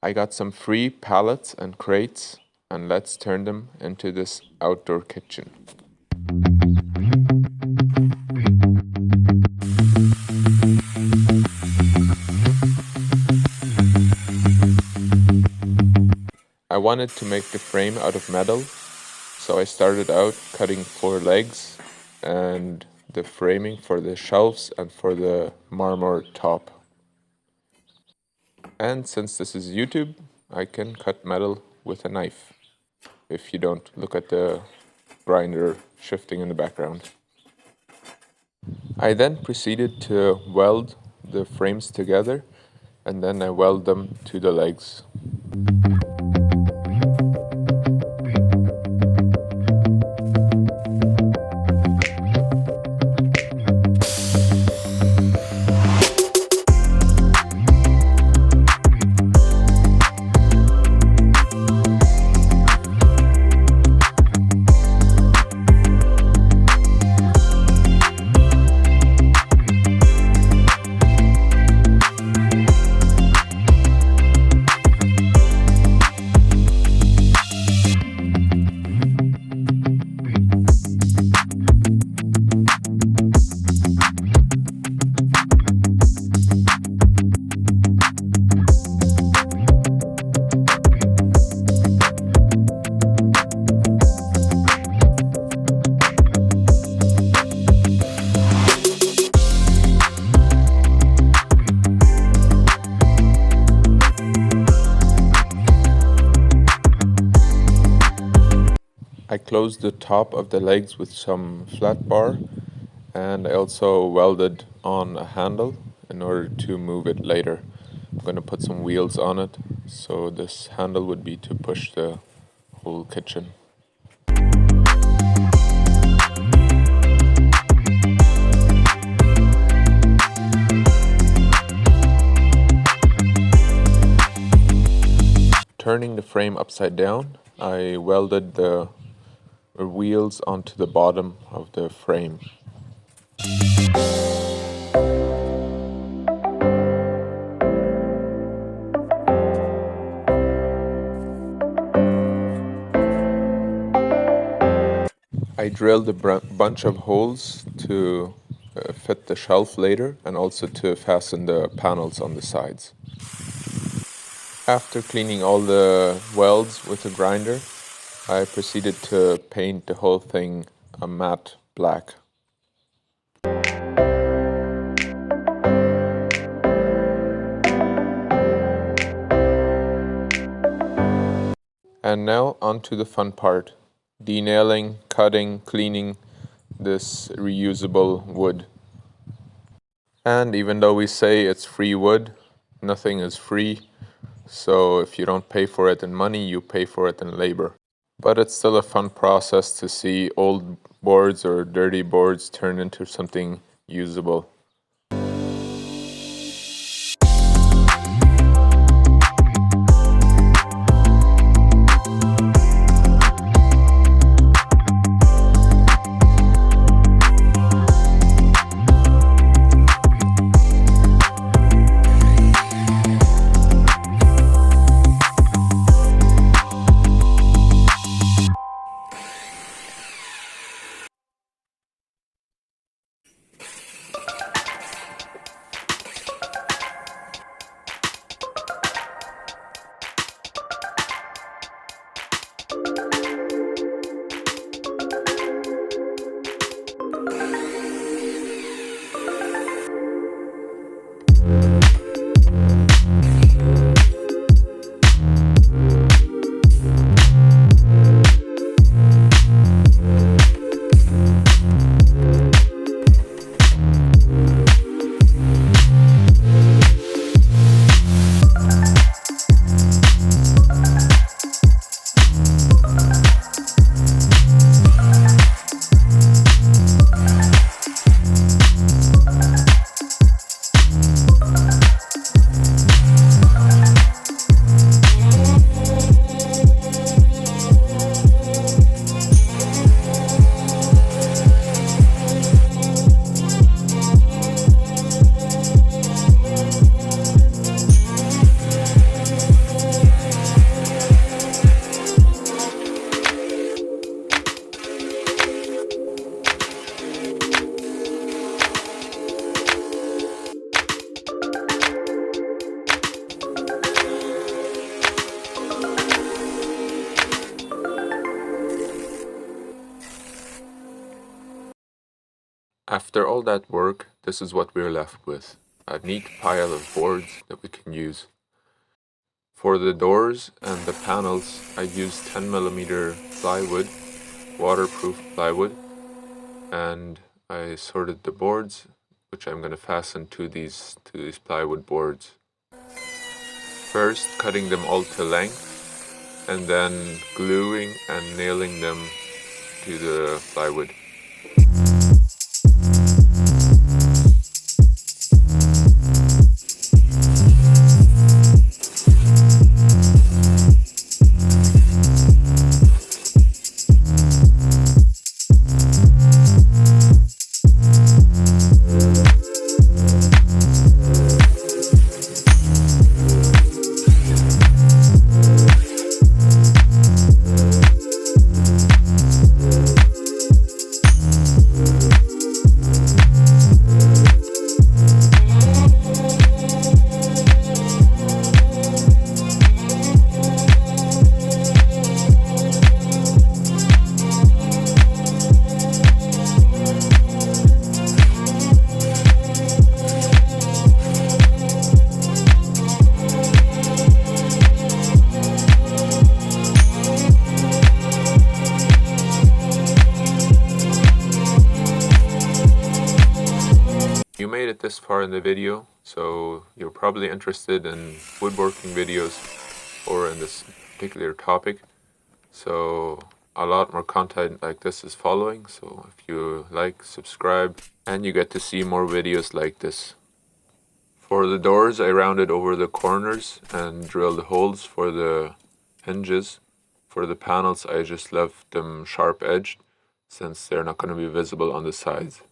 I got some free pallets and crates, and let's turn them into this outdoor kitchen. I wanted to make the frame out of metal, so I started out cutting 4 legs and the framing for the shelves and for the marmor top. And since this is YouTube, I can cut metal with a knife, if you don't look at the grinder shifting in the background. I then proceeded to weld the frames together, and then I weld them to the legs. I closed the top of the legs with some flat bar, and I also welded on a handle in order to move it later. I'm going to put some wheels on it, so this handle would be to push the whole kitchen. Turning the frame upside down, I welded the wheels onto the bottom of the frame. I drilled a bunch of holes to fit the shelf later, and also to fasten the panels on the sides. After cleaning all the welds with a grinder, I proceeded to paint the whole thing a matte black. And now on to the fun part: denailing, cutting, cleaning this reusable wood. And even though we say it's free wood, nothing is free. So if you don't pay for it in money, you pay for it in labor. But it's still a fun process to see old boards or dirty boards turn into something usable. After all that work, this is what we're left with. A neat pile of boards that we can use. For the doors and the panels, I used 10mm plywood, waterproof plywood, and I sorted the boards, which I'm going to fasten to these plywood boards. First, cutting them all to length, and then gluing and nailing them to the plywood. You made it this far in the video, so you're probably interested in woodworking videos or in this particular topic. So a lot more content like this is following, so if you like, subscribe, and you get to see more videos like this. For the doors, I rounded over the corners and drilled holes for the hinges. For the panels, I just left them sharp edged since they're not going to be visible on the sides.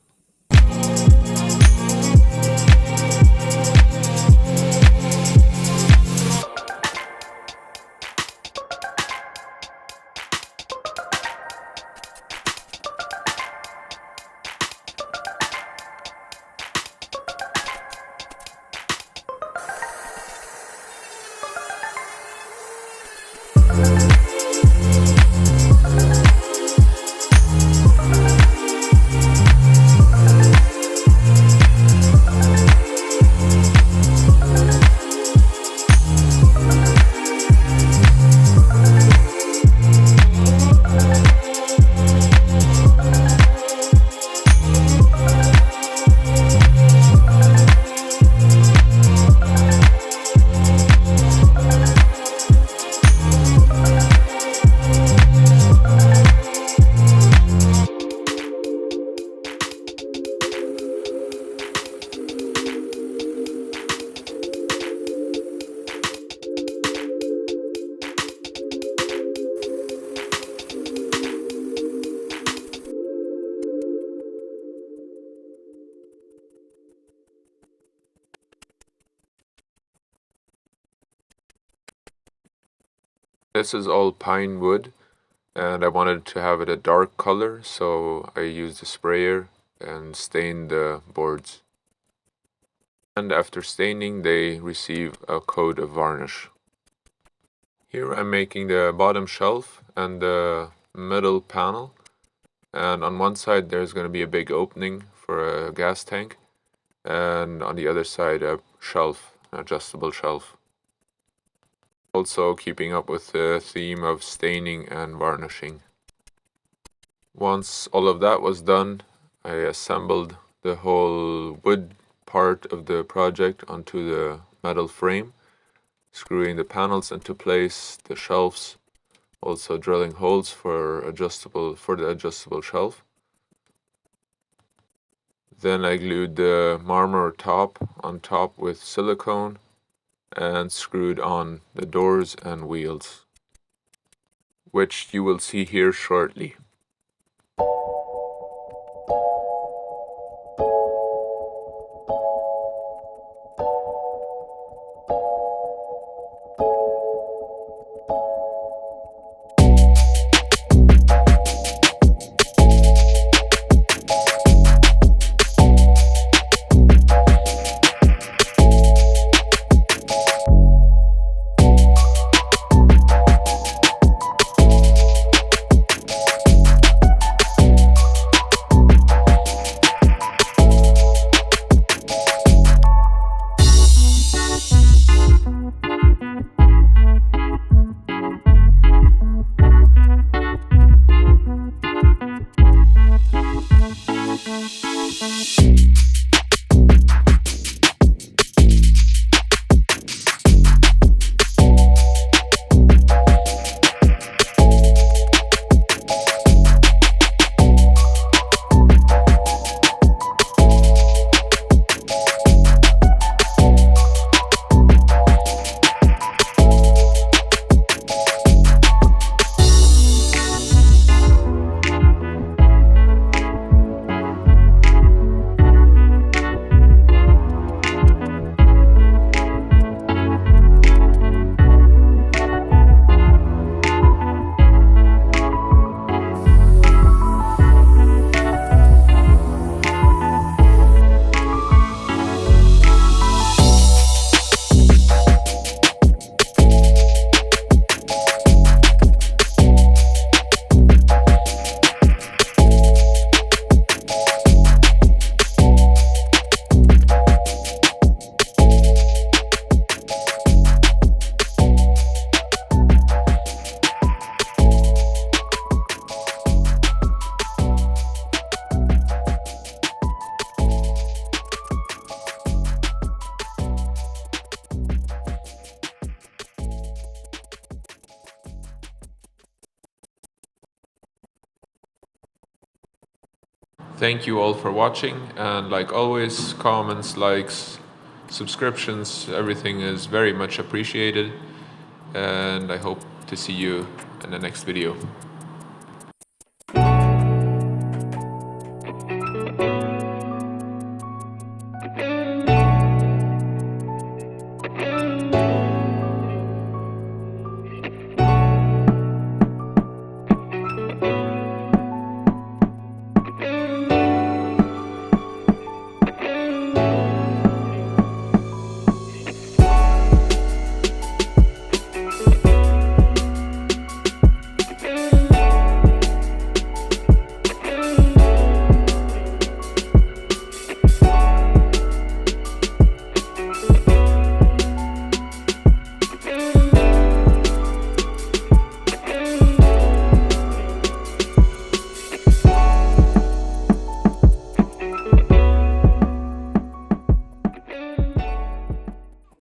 This is all pine wood, and I wanted to have it a dark color, so I used a sprayer and stained the boards. And after staining, they receive a coat of varnish. Here I'm making the bottom shelf and the middle panel, and on one side there's going to be a big opening for a gas tank, and on the other side a shelf, an adjustable shelf. Also keeping up with the theme of staining and varnishing. Once all of that was done, I assembled the whole wood part of the project onto the metal frame, screwing the panels into place, the shelves, also drilling holes for the adjustable shelf. Then I glued the marmor top on top with silicone and screwed on the doors and wheels, which you will see here shortly. thank you all for watching, and like always, comments, likes, subscriptions, everything is very much appreciated, and I hope to see you in the next video.